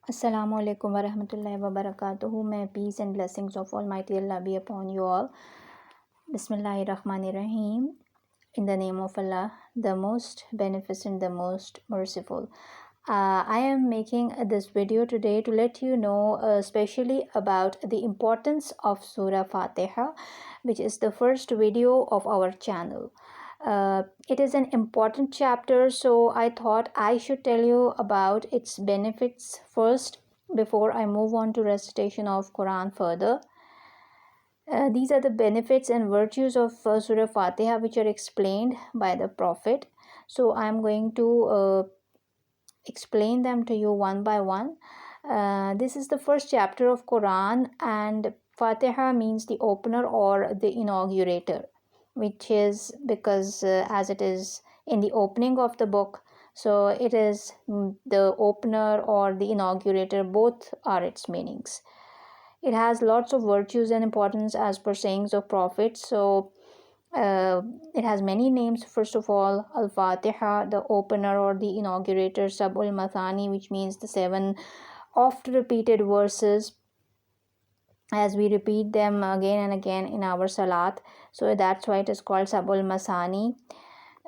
Assalamu alaikum wa rahmatullahi wa barakatuhu. May peace and blessings of Almighty Allah be upon you all. Bismillahir Rahmanir Rahim. In the name of Allah, the most beneficent, the most merciful. I am making this video today to let you know especially about the importance of Surah Fatiha, which is the first video of our channel. It is an important chapter, so I thought I should tell you about its benefits first before I move on to recitation of Quran further. These are the benefits and virtues of Surah Fatiha, which are explained by the Prophet. So I am going to explain them to you one by one. This is the first chapter of Quran, and Fatiha means the opener or the inaugurator, which is because as it is in the opening of the book, so it is the opener or the inaugurator, both are its meanings. It has lots of virtues and importance as per sayings of Prophet. So it has many names. First of all, Al-Fatiha, the opener or the inaugurator, Sab'ul Mathani, which means the seven oft repeated verses, as we repeat them again and again in our salat. So that's why it is called Sab'ul Masani.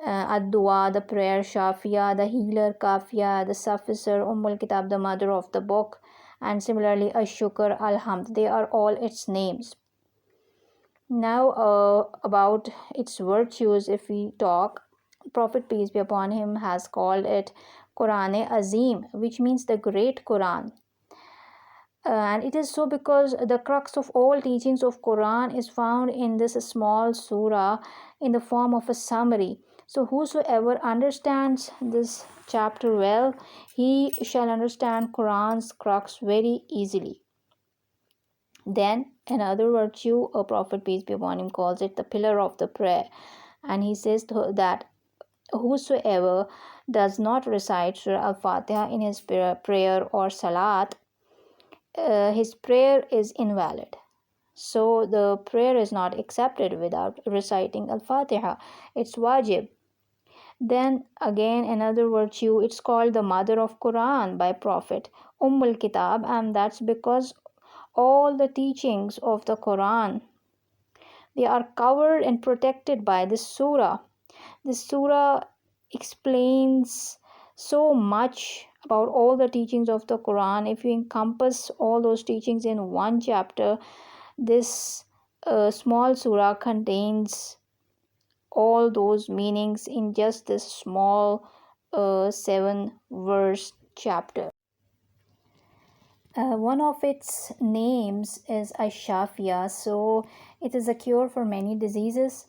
Ad-Dua, the prayer, Shafiya, the healer, Kafiya, the sufficer, Ummul Kitab, the mother of the book, and similarly Ash-Shukr, Al-Hamd. They are all its names. Now about its virtues, if we talk, Prophet peace be upon him has called it Quran-e-Azim, which means the great Quran. And it is so because the crux of all teachings of Quran is found in this small surah in the form of a summary. So whosoever understands this chapter well, he shall understand Quran's crux very easily. Then another virtue, a Prophet peace be upon him calls it the pillar of the prayer, and he says that whosoever does not recite Surah Al-Fatiha in his prayer or salat, his prayer is invalid. So the prayer is not accepted without reciting Al-Fatiha. It's wajib. Then again another virtue, it's called the mother of Quran by Prophet, Ummul Kitab, and that's because all the teachings of the Quran, they are covered and protected by this surah. This surah explains so much about all the teachings of the Quran. If you encompass all those teachings in one chapter, this small surah contains all those meanings in just this small 7-verse chapter. One of its names is Ash-Shafiya, so it is a cure for many diseases.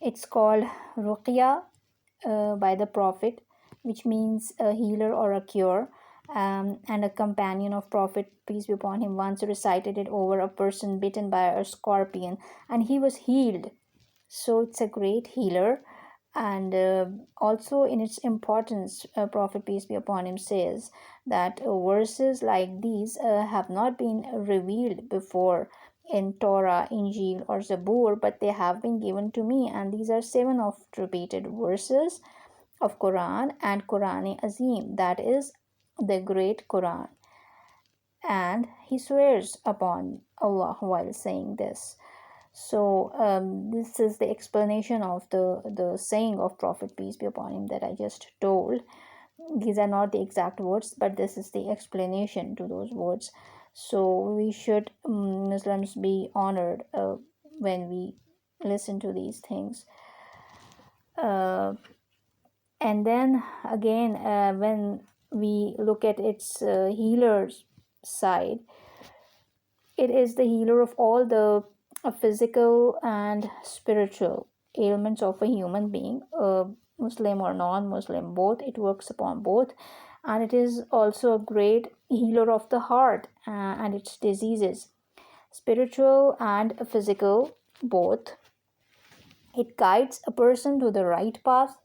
It's called Ruqya by the Prophet, which means a healer or a cure. And a companion of Prophet, peace be upon him, once recited it over a person bitten by a scorpion, and he was healed. So it's a great healer. And also in its importance, Prophet peace be upon him says that verses like these have not been revealed before in Torah, Injil, or Zabur, but they have been given to me, and these are 7 oft repeated verses of Quran and Quran-e-Azim, that is the great Quran. And he swears upon Allah while saying this. So this is the explanation of the saying of Prophet peace be upon him that I just told. These are not the exact words, but this is the explanation to those words. So we should, Muslims, be honored when we listen to these things. And then again, when we look at its healer's side, it is the healer of all the physical and spiritual ailments of a human being, Muslim or non-Muslim, both. It works upon both. And it is also a great healer of the heart and its diseases, spiritual and physical, both. It guides a person to the right path.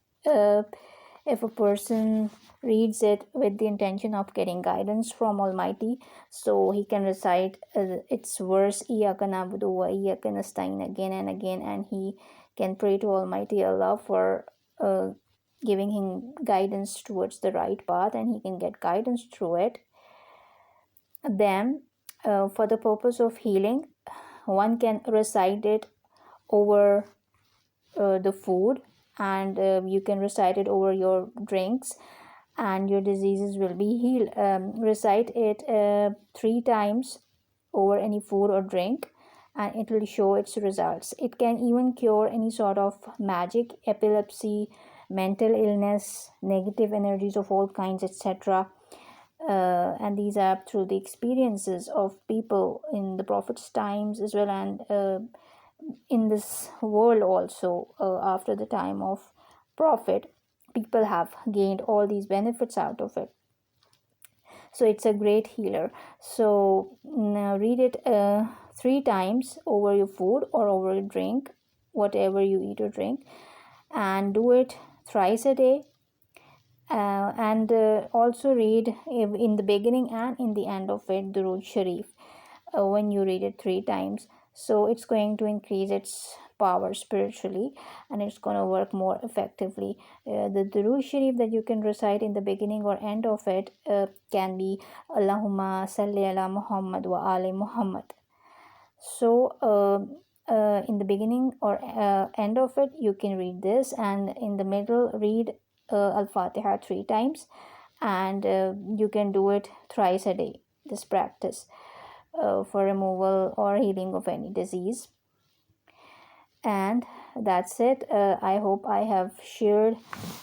If a person reads it with the intention of getting guidance from Almighty, so he can recite its verse Iyyaka na'budu wa iyyaka nasta'in again and again, and he can pray to Almighty Allah for giving him guidance towards the right path, and he can get guidance through it. Then for the purpose of healing, one can recite it over the food, and you can recite it over your drinks, and your diseases will be healed. Recite it 3 times over any food or drink, and it will show its results. It can even cure any sort of magic, epilepsy, mental illness, negative energies of all kinds, etc. And these are through the experiences of people in the Prophet's times as well, and in this world also. After the time of Prophet, people have gained all these benefits out of it. So it's a great healer. So now read it 3 times over your food or over your drink, whatever you eat or drink, and do it thrice a day. And also read in the beginning and in the end of it Durood Sharif when you read it 3 times. So it's going to increase its power spiritually, and it's going to work more effectively. The Durood Sharif that you can recite in the beginning or end of it can be Allahumma salli ala Muhammad wa ali Muhammad. So in the beginning or end of it, you can read this, and in the middle, read Al-Fatiha 3 times, and you can do it thrice a day, this practice, for removal or healing of any disease. And that's it. I hope I have shared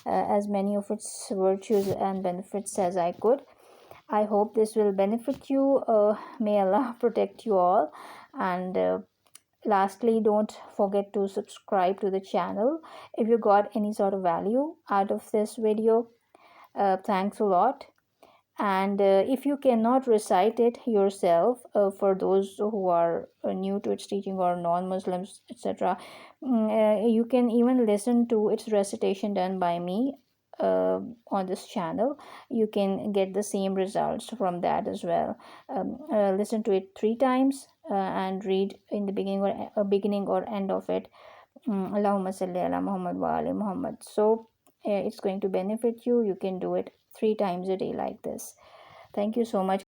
as many of its virtues and benefits as I could. I hope this will benefit you. May Allah protect you all. And lastly, don't forget to subscribe to the channel if you got any sort of value out of this video. Thanks a lot. And if you cannot recite it yourself, for those who are new to its teaching or non-Muslims, etc., you can even listen to its recitation done by me on this channel. You can get the same results from that as well. Listen to it 3 times and read in the beginning or end of it Allahumma salli ala Muhammad wa ali Muhammad. So it's going to benefit you. You can do it 3 times a day like this. Thank you so much.